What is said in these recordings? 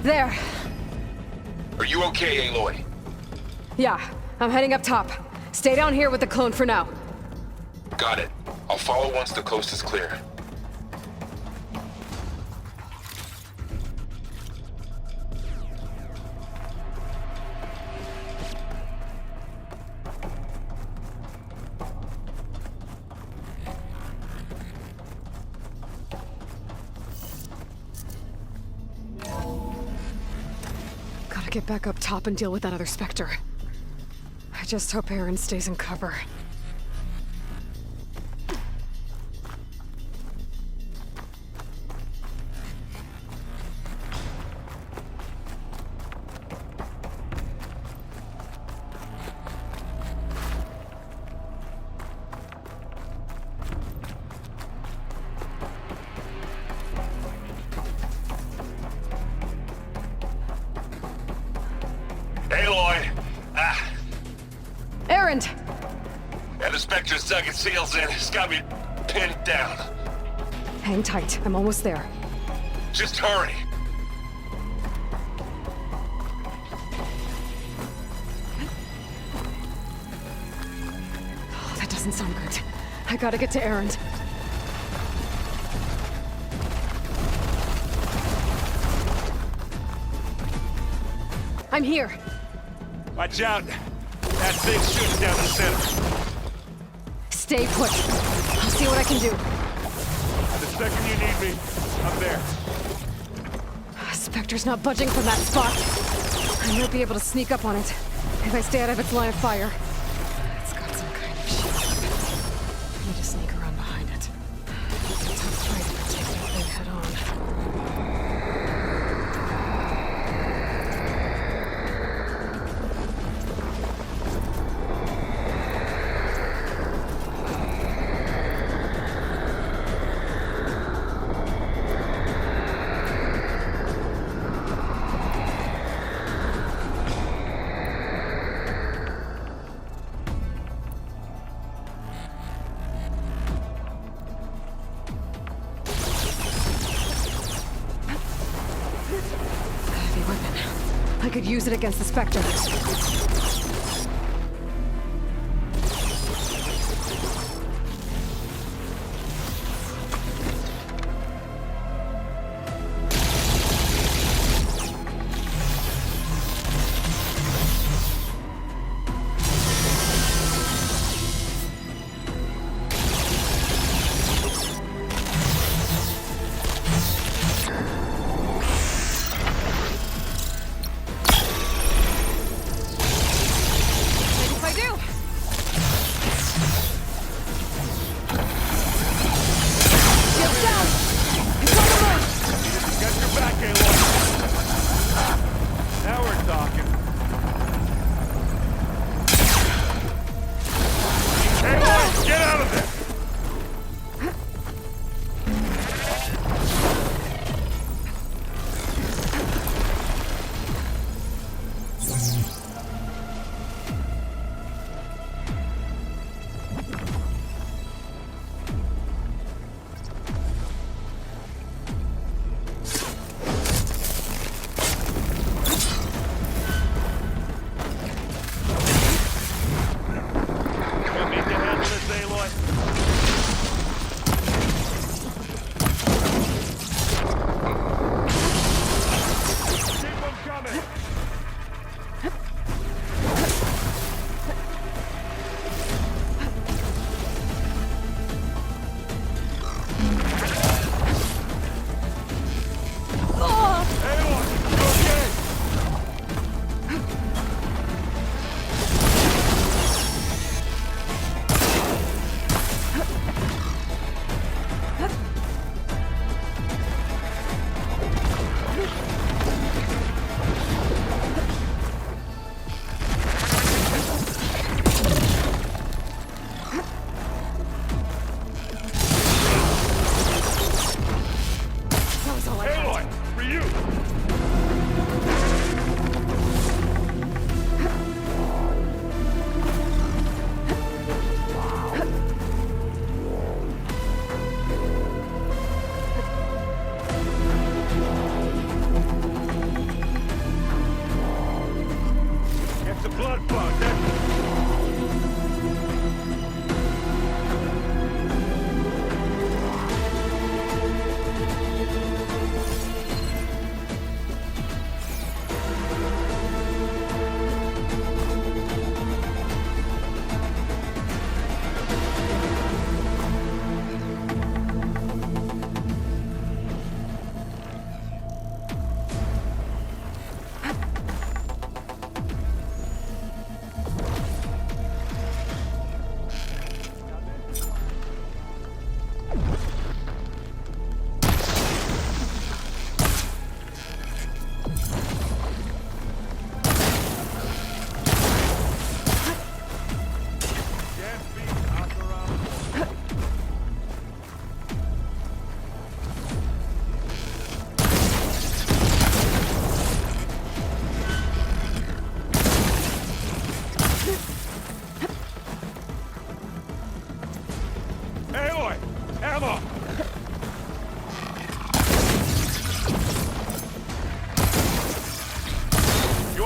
There. Are you okay, Aloy? Yeah, I'm heading up top. Stay down here with the clone for now. Got it. I'll follow once the coast is clear. Gotta get back up top and deal with that other Spectre. I just hope Aaron stays in cover. Aloy! Aaron! And the Spectre's dug its seals in. It's got me pinned down. Hang tight, I'm almost there. Just hurry. Oh, that doesn't sound good. I gotta get to Aaron. I'm here. Watch out! That thing's shooting down the center. Stay put. I'll see what I can do. The second you need me, I'm there. Spectre's not budging from that spot. I might be able to sneak up on it if I stay out of its line of fire. It's got some kind of shield. I need to sneak around behind it. It's a tough fight if I take that thing head on. Heavy weapon. I could use it against the Spectre.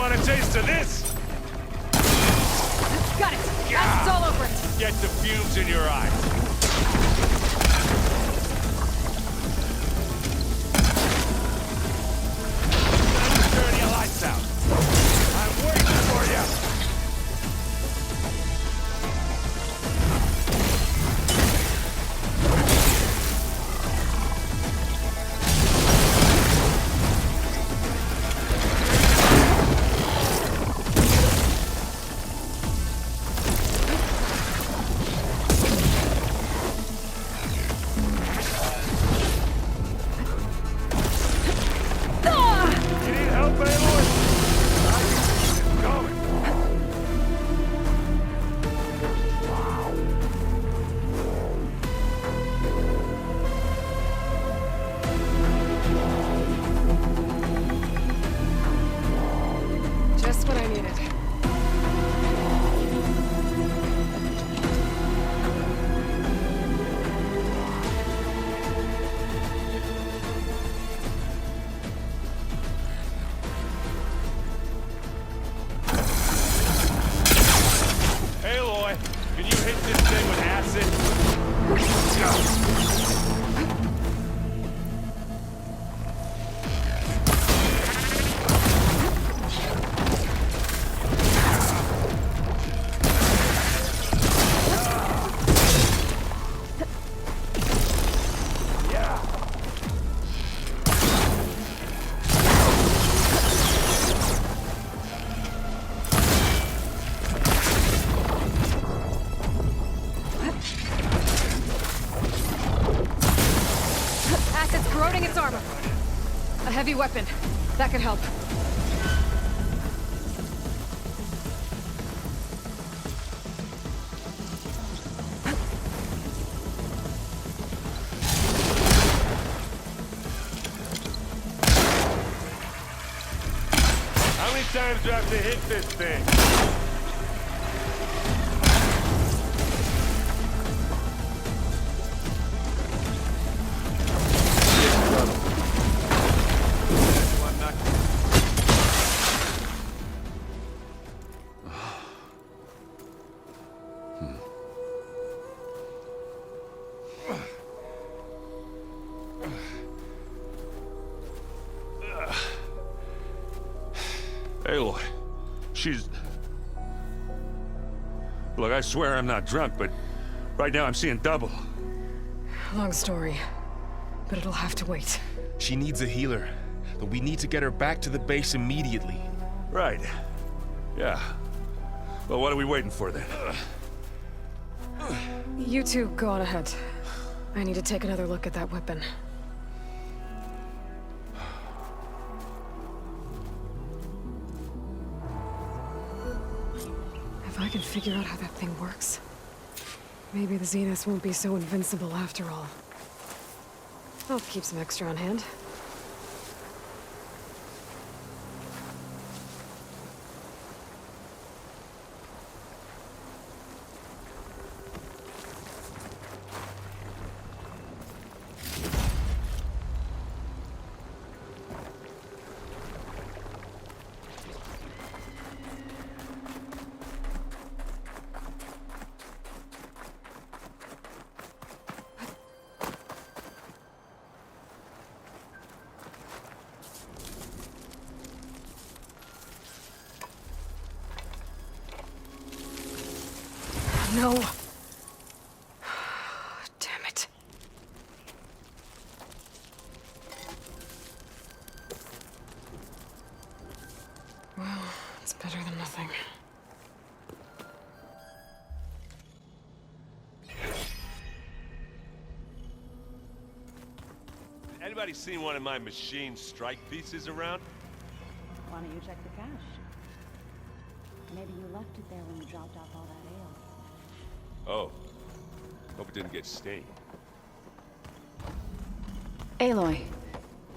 want a taste of this? Got it! Acid's all over it! Get the fumes in your eyes. Turn your lights out. I'm waiting for you. Just what I needed. Aloy, can you hit this thing with acid? Acid's corroding its armor. A heavy weapon. That could help. How many times do I have to hit this thing? Aloy, she's... Look, I swear I'm not drunk, but right now I'm seeing double. Long story, but it'll have to wait. She needs a healer, but we need to get her back to the base immediately. Right. Yeah. Well, what are we waiting for then? You two go on ahead. I need to take another look at that weapon. If I can figure out how that thing works, maybe the Zeniths won't be so invincible after all. I'll keep some extra on hand. No. Damn it. Well, it's better than nothing. Anybody seen one of my machine strike pieces around? Why don't you check the cache? Maybe you left it there when you dropped off all that ale. Oh. Hope it didn't get stained. Aloy,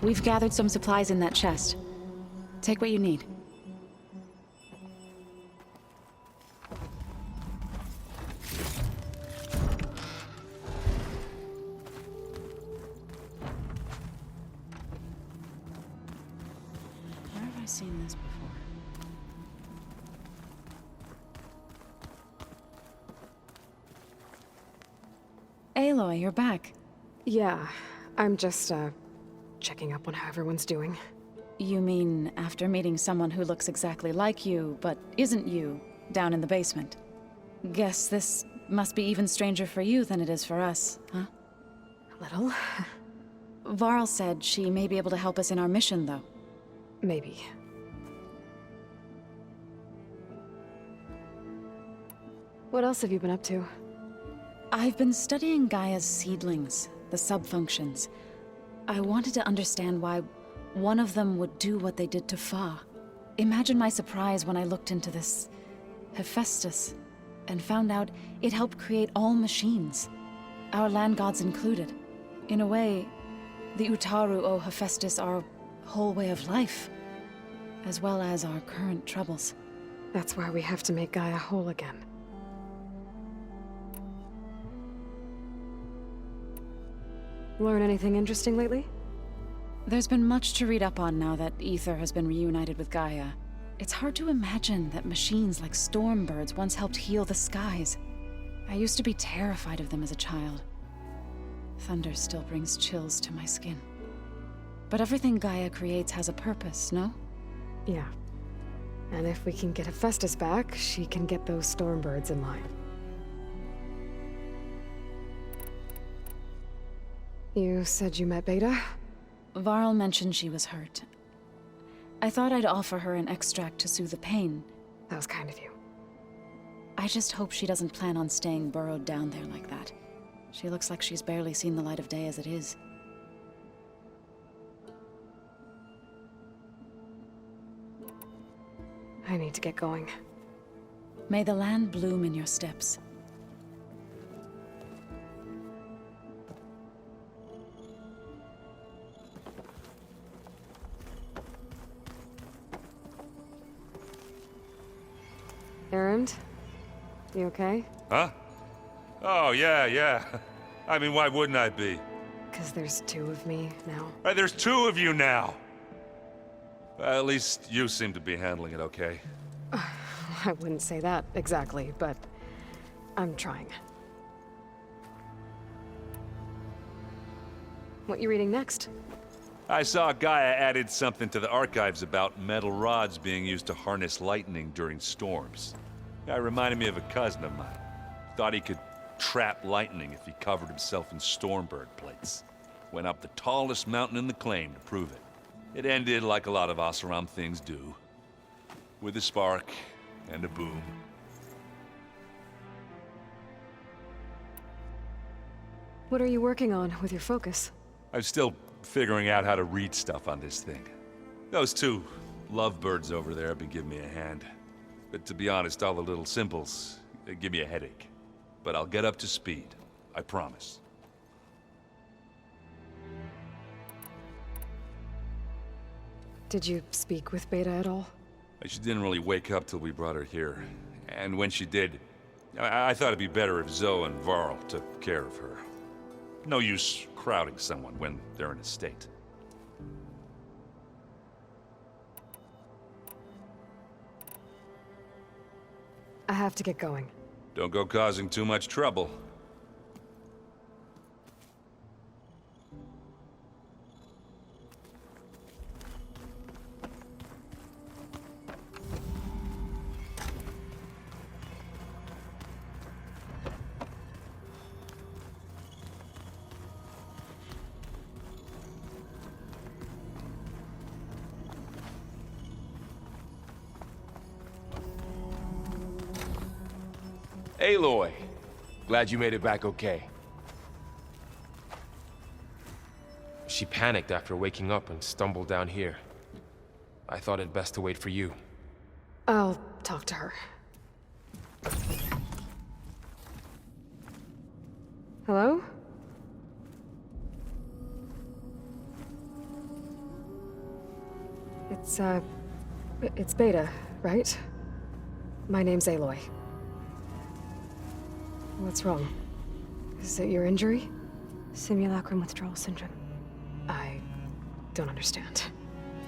we've gathered some supplies in that chest. Take what you need. Where have I seen this before? Aloy, you're back. Yeah, I'm just, checking up on how everyone's doing. You mean after meeting someone who looks exactly like you, but isn't you, down in the basement? Guess this must be even stranger for you than it is for us, huh? A little. Varl said she may be able to help us in our mission, though. Maybe. What else have you been up to? I've been studying Gaia's seedlings, the subfunctions. I wanted to understand why one of them would do what they did to Fa. Imagine my surprise when I looked into this Hephaestus and found out it helped create all machines, our land gods included. In a way, the Utaru owe Hephaestus our whole way of life, as well as our current troubles. That's why we have to make Gaia whole again. Learn anything interesting lately? There's been much to read up on now that Ether has been reunited with Gaia. It's hard to imagine that machines like stormbirds once helped heal the skies. I used to be terrified of them as a child. Thunder still brings chills to my skin. But everything Gaia creates has a purpose, no? Yeah. And if we can get Hephaestus back, she can get those stormbirds in line. You said you met Beta? Varl mentioned she was hurt. I thought I'd offer her an extract to soothe the pain. That was kind of you. I just hope she doesn't plan on staying burrowed down there like that. She looks like she's barely seen the light of day as it is. I need to get going. May the land bloom in your steps. Errand? You okay? Huh? Oh, yeah. I mean, why wouldn't I be? 'Cause there's two of me now. There's two of you now! At least you seem to be handling it okay. I wouldn't say that exactly, but I'm trying. What you reading next? I saw Gaia added something to the archives about metal rods being used to harness lightning during storms. That reminded me of a cousin of mine. Thought he could trap lightning if he covered himself in stormbird plates. Went up the tallest mountain in the claim to prove it. It ended like a lot of Oseram things do. With a spark and a boom. What are you working on with your focus? I'm still figuring out how to read stuff on this thing. Those two lovebirds over there have been giving me a hand. But to be honest, all the little symbols, they give me a headache. But I'll get up to speed. I promise. Did you speak with Beta at all? She didn't really wake up till we brought her here. And when she did, I thought it'd be better if Zoe and Varl took care of her. No use crowding someone when they're in a state. I have to get going. Don't go causing too much trouble. Aloy, glad you made it back okay. She panicked after waking up and stumbled down here. I thought it best to wait for you. I'll talk to her. Hello? It's Beta, right? My name's Aloy. What's wrong? Is it your injury? Simulacrum withdrawal syndrome. I don't understand.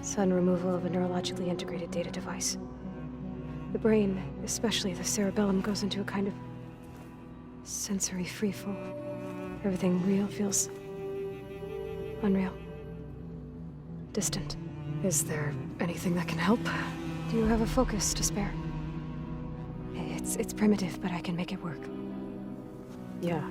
Sudden removal of a neurologically integrated data device. The brain, especially the cerebellum, goes into a kind of sensory freefall. Everything real feels unreal. Distant. Is there anything that can help? Do you have a focus to spare? It's primitive, but I can make it work. Yeah.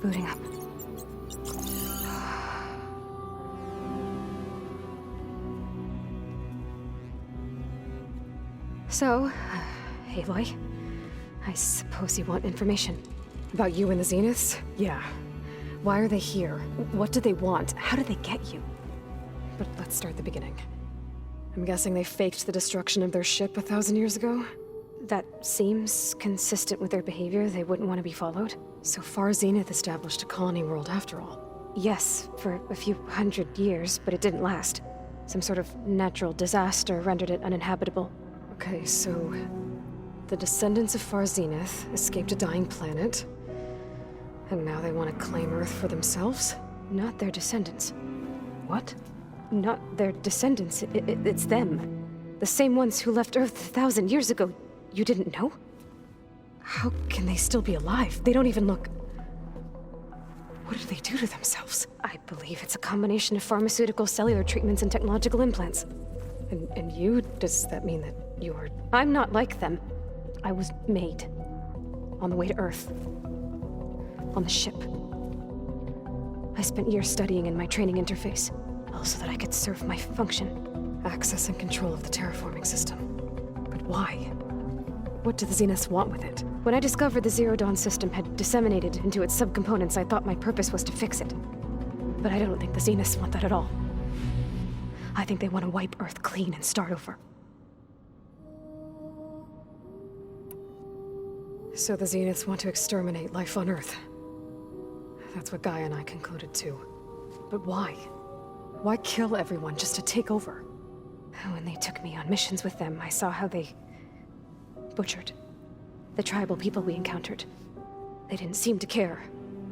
Booting up. So, Aloy, I suppose you want information. About you and the Zeniths? Yeah. Why are they here? What do they want? How did they get you? But let's start at the beginning. I'm guessing they faked the destruction of their ship 1,000 years ago? That seems consistent with their behavior. They wouldn't want to be followed. So far, Zenith established a colony world after all. Yes, for a few hundred years, but it didn't last. Some sort of natural disaster rendered it uninhabitable. Okay, so the descendants of Far Zenith escaped a dying planet, and now they want to claim Earth for themselves? Not their descendants. What? Not their descendants. It's them. The same ones who left Earth 1,000 years ago. You didn't know? How can they still be alive? They don't even look... What did they do to themselves? I believe it's a combination of pharmaceutical, cellular treatments, and technological implants. And you? Does that mean that you are... I'm not like them. I was made. On the way to Earth. On the ship. I spent years studying in my training interface, all so that I could serve my function. Access and control of the terraforming system. But why? What do the Zeniths want with it? When I discovered the Zero Dawn system had disseminated into its subcomponents, I thought my purpose was to fix it. But I don't think the Zeniths want that at all. I think they want to wipe Earth clean and start over. So the Zeniths want to exterminate life on Earth. That's what Gaia and I concluded too. But why? Why kill everyone just to take over? When they took me on missions with them, I saw how they butchered the tribal people we encountered. They didn't seem to care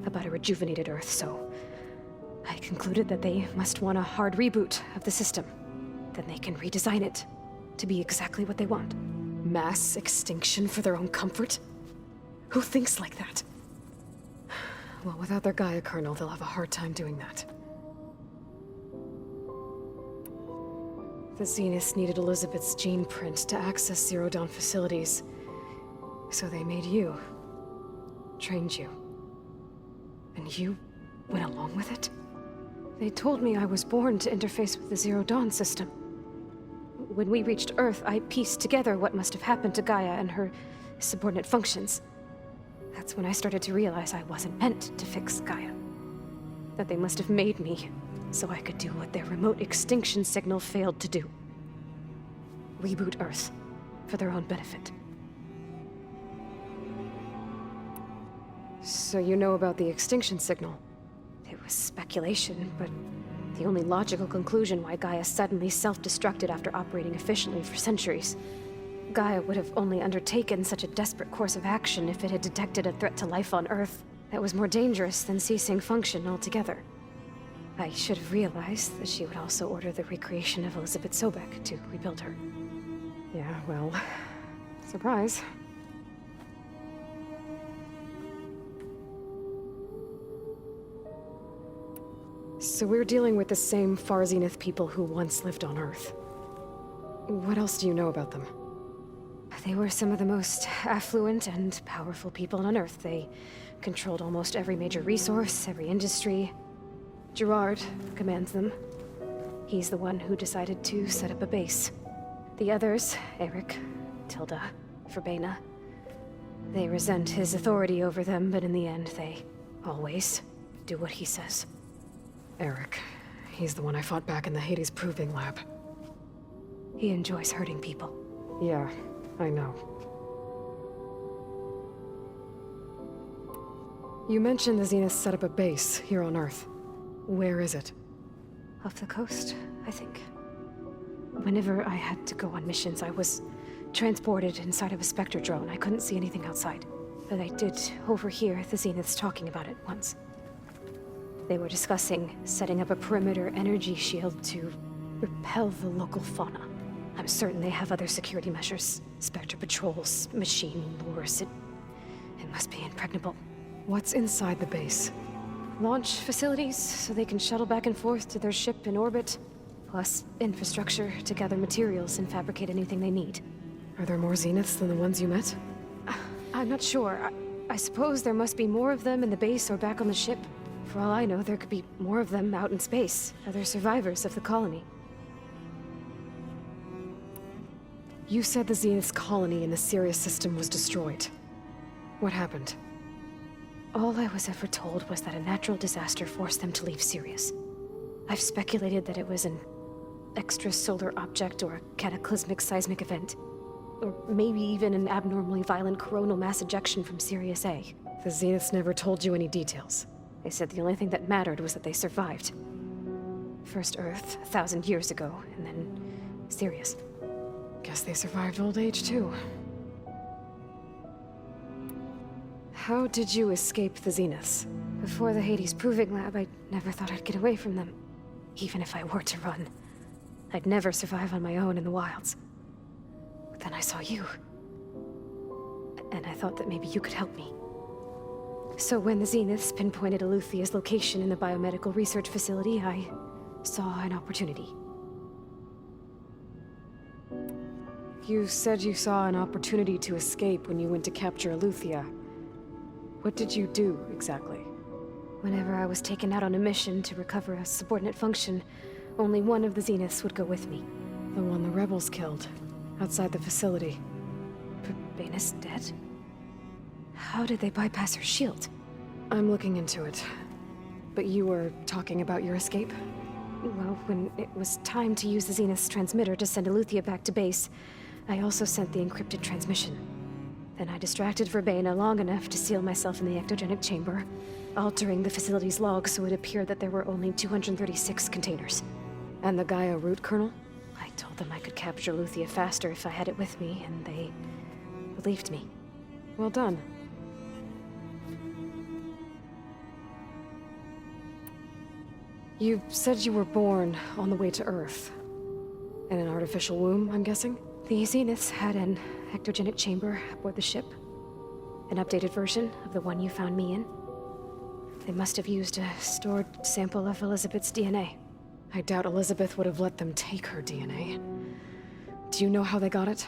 about a rejuvenated Earth, so I concluded that they must want a hard reboot of the system. Then they can redesign it to be exactly what they want. Mass extinction for their own comfort? Who thinks like that? Well, without their Gaia kernel, they'll have a hard time doing that. The Zeniths needed Elizabeth's gene print to access Zero Dawn facilities. So they made you. Trained you. And you went along with it? They told me I was born to interface with the Zero Dawn system. When we reached Earth, I pieced together what must have happened to Gaia and her subordinate functions. That's when I started to realize I wasn't meant to fix Gaia. That they must have made me so I could do what their remote extinction signal failed to do. Reboot Earth for their own benefit. So you know about the extinction signal? It was speculation, but the only logical conclusion why Gaia suddenly self-destructed after operating efficiently for centuries. Gaia would have only undertaken such a desperate course of action if it had detected a threat to life on Earth that was more dangerous than ceasing function altogether. I should have realized that she would also order the recreation of Elizabeth Sobek to rebuild her. Yeah, well, surprise. So we're dealing with the same Far Zenith people who once lived on Earth. What else do you know about them? They were some of the most affluent and powerful people on Earth. They controlled almost every major resource, every industry. Gerard commands them. He's the one who decided to set up a base. The others, Eric, Tilda, Verbena, they resent his authority over them, but in the end, they always do what he says. Eric. He's the one I fought back in the Hades Proving Lab. He enjoys hurting people. Yeah, I know. You mentioned the Zeniths set up a base here on Earth. Where is it? Off the coast, I think. Whenever I had to go on missions, I was transported inside of a Spectre drone. I couldn't see anything outside. But I did overhear the Zeniths talking about it once. They were discussing setting up a perimeter energy shield to repel the local fauna. I'm certain they have other security measures. Spectre patrols, machine lures. It must be impregnable. What's inside the base? Launch facilities, so they can shuttle back and forth to their ship in orbit. Plus, infrastructure to gather materials and fabricate anything they need. Are there more Zeniths than the ones you met? I'm not sure. I suppose there must be more of them in the base or back on the ship. For all I know, there could be more of them out in space, other survivors of the colony. You said the Zenith's colony in the Sirius system was destroyed. What happened? All I was ever told was that a natural disaster forced them to leave Sirius. I've speculated that it was an extrasolar object or a cataclysmic seismic event. Or maybe even an abnormally violent coronal mass ejection from Sirius A. The Zeniths never told you any details. They said the only thing that mattered was that they survived. First Earth, 1,000 years ago, and then Sirius. Guess they survived old age, too. How did you escape the Zeniths? Before the Hades Proving Lab, I never thought I'd get away from them. Even if I were to run. I'd never survive on my own in the wilds. But then I saw you. And I thought that maybe you could help me. So when the Zeniths pinpointed Aluthia's location in the biomedical research facility, I saw an opportunity. You said you saw an opportunity to escape when you went to capture Aluthia. What did you do, exactly? Whenever I was taken out on a mission to recover a subordinate function, only one of the Zeniths would go with me. The one the rebels killed, outside the facility. Bana's dead? How did they bypass her shield? I'm looking into it. But you were talking about your escape? Well, when it was time to use the Zenith's transmitter to send Aluthia back to base, I also sent the encrypted transmission. Then I distracted Verbena long enough to seal myself in the ectogenic chamber, altering the facility's log so it appeared that there were only 236 containers. And the Gaia root kernel? I told them I could capture Aluthia faster if I had it with me, and they believed me. Well done. You said you were born on the way to Earth. In an artificial womb, I'm guessing? The Zeniths had an ectogenic chamber aboard the ship. An updated version of the one you found me in. They must have used a stored sample of Elizabeth's DNA. I doubt Elizabeth would have let them take her DNA. Do you know how they got it?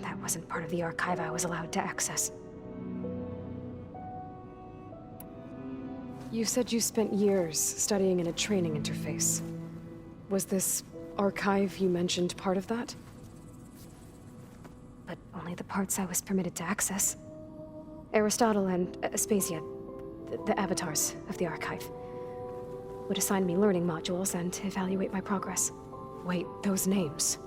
That wasn't part of the archive I was allowed to access. You said you spent years studying in a training interface. Was this archive you mentioned part of that? But only the parts I was permitted to access. Aristotle and Aspasia, the avatars of the archive, would assign me learning modules and evaluate my progress. Wait, those names.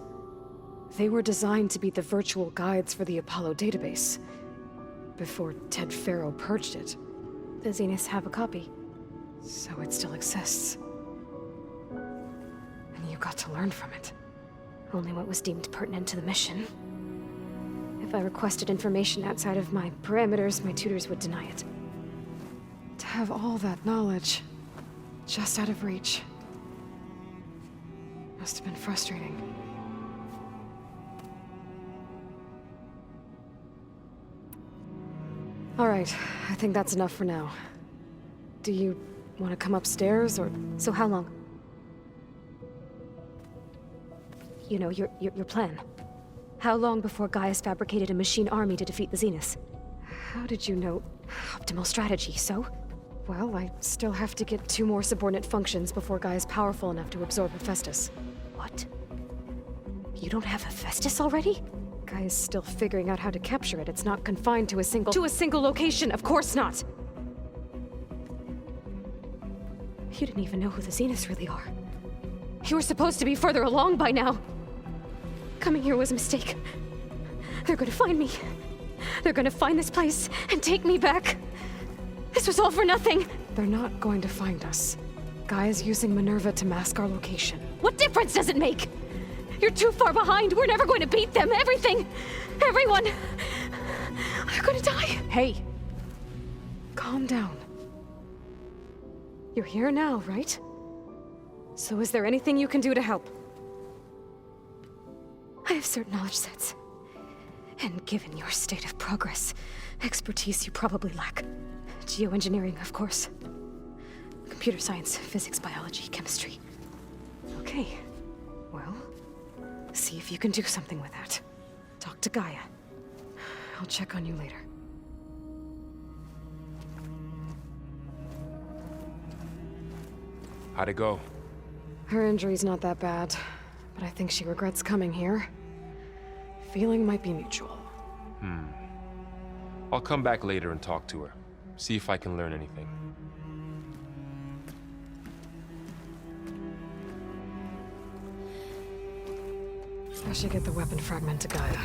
They were designed to be the virtual guides for the Apollo database, before Ted Faro purged it. The Zeniths have a copy. So it still exists. And you got to learn from it. Only what was deemed pertinent to the mission. If I requested information outside of my parameters, my tutors would deny it. To have all that knowledge, just out of reach. Must have been frustrating. All right, I think that's enough for now. Do you want to come upstairs, or... So how long? You know, your plan. How long before Gaius fabricated a machine army to defeat the Zeniths? How did you know? Optimal strategy, so? Well, I still have to get 2 more subordinate functions before Gaia's powerful enough to absorb Hephaestus. What? You don't have Hephaestus already? Gaia's still figuring out how to capture it. It's not confined to a single... To a single location! Of course not! You didn't even know who the Zeniths really are. You were supposed to be further along by now! Coming here was a mistake. They're gonna find me. They're gonna find this place and take me back. This was all for nothing! They're not going to find us. Gaia's using Minerva to mask our location. What difference does it make? You're too far behind. We're never going to beat them. Everything, everyone, they're gonna die. Hey, calm down. You're here now, right? So is there anything you can do to help? I have certain knowledge sets. And given your state of progress, expertise you probably lack. Geoengineering, of course. Computer science, physics, biology, chemistry. Okay. Well, see if you can do something with that. Talk to Gaia. I'll check on you later. How'd it go? Her injury's not that bad, but I think she regrets coming here. Feeling might be mutual. I'll come back later and talk to her. See if I can learn anything. I should get the weapon fragment to Gaia.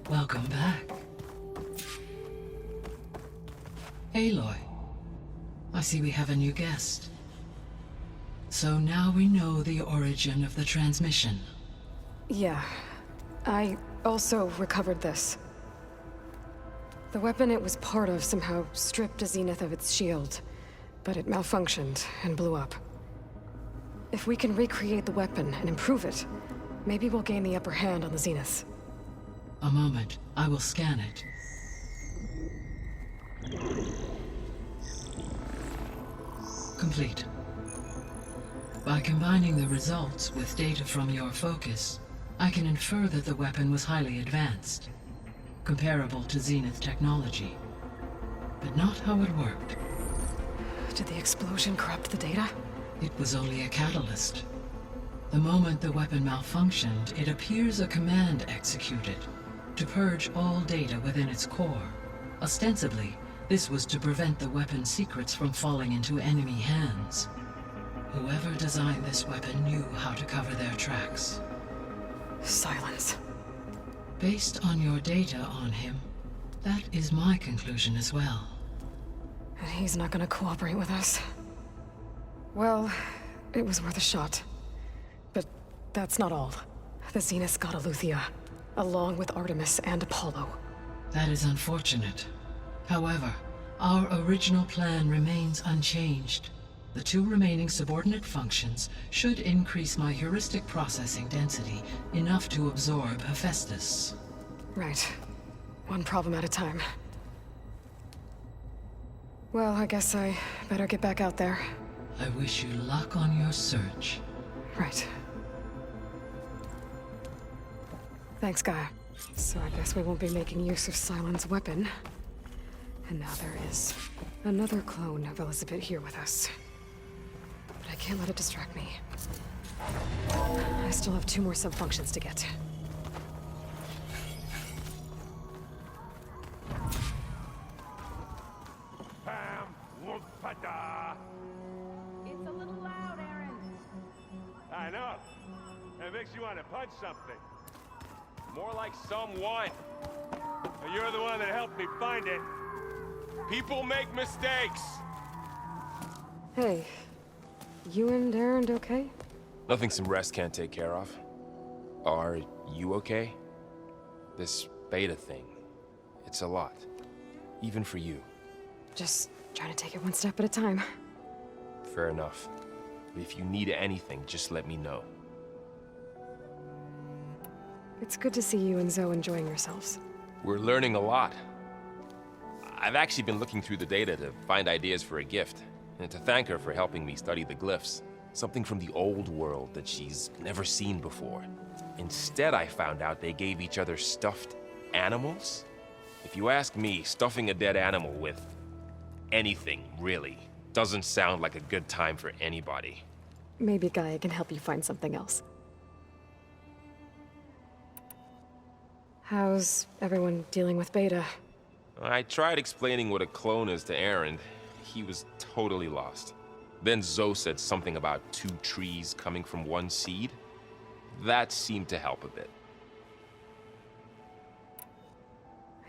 Welcome back. Aloy, I see we have a new guest. So now we know the origin of the transmission. Yeah. I also recovered this. The weapon it was part of somehow stripped a Zenith of its shield, but it malfunctioned and blew up. If we can recreate the weapon and improve it, maybe we'll gain the upper hand on the Zeniths. A moment, I will scan it. Complete. By combining the results with data from your focus, I can infer that the weapon was highly advanced, comparable to Zenith technology, but not how it worked. Did the explosion corrupt the data? It was only a catalyst. The moment the weapon malfunctioned, it appears a command executed to purge all data within its core. Ostensibly, this was to prevent the weapon's secrets from falling into enemy hands. Whoever designed this weapon knew how to cover their tracks. Silence. Based on your data on him, that is my conclusion as well. And he's not gonna cooperate with us. Well, it was worth a shot. But that's not all. The Zeniths got Aletheia, along with Artemis and Apollo. That is unfortunate. However, our original plan remains unchanged. The two remaining subordinate functions should increase my heuristic processing density enough to absorb Hephaestus. Right. One problem at a time. Well, I guess I better get back out there. I wish you luck on your search. Right. Thanks, Gaia. So I guess we won't be making use of Cylon's weapon. And now there is another clone of Elizabeth here with us. But I can't let it distract me. I still have 2 more sub-functions to get. It's a little loud, Aaron. I know. It makes you want to punch something. More like someone. You're the one that helped me find it. People make mistakes. Hey, you and Aaron okay? Nothing some rest can't take care of. Are you okay? This beta thing, it's a lot. Even for you. Just trying to take it one step at a time. Fair enough. But if you need anything, just let me know. It's good to see you and Zoe enjoying yourselves. We're learning a lot. I've actually been looking through the data to find ideas for a gift, and to thank her for helping me study the glyphs. Something from the old world that she's never seen before. Instead, I found out they gave each other stuffed animals. If you ask me, stuffing a dead animal with anything, really, doesn't sound like a good time for anybody. Maybe Gaia can help you find something else. How's everyone dealing with Beta? I tried explaining what a clone is to Aaron. He was totally lost. Then Zoe said something about 2 trees coming from 1 seed. That seemed to help a bit.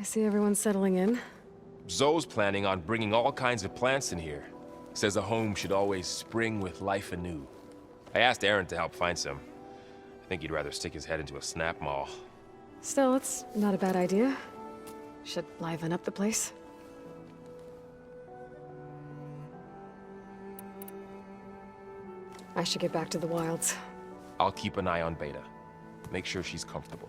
I see everyone's settling in. Zoe's planning on bringing all kinds of plants in here. Says a home should always spring with life anew. I asked Aaron to help find some. I think he'd rather stick his head into a snap maul. Still, it's not a bad idea. Should liven up the place. I should get back to the wilds. I'll keep an eye on Beta. Make sure she's comfortable.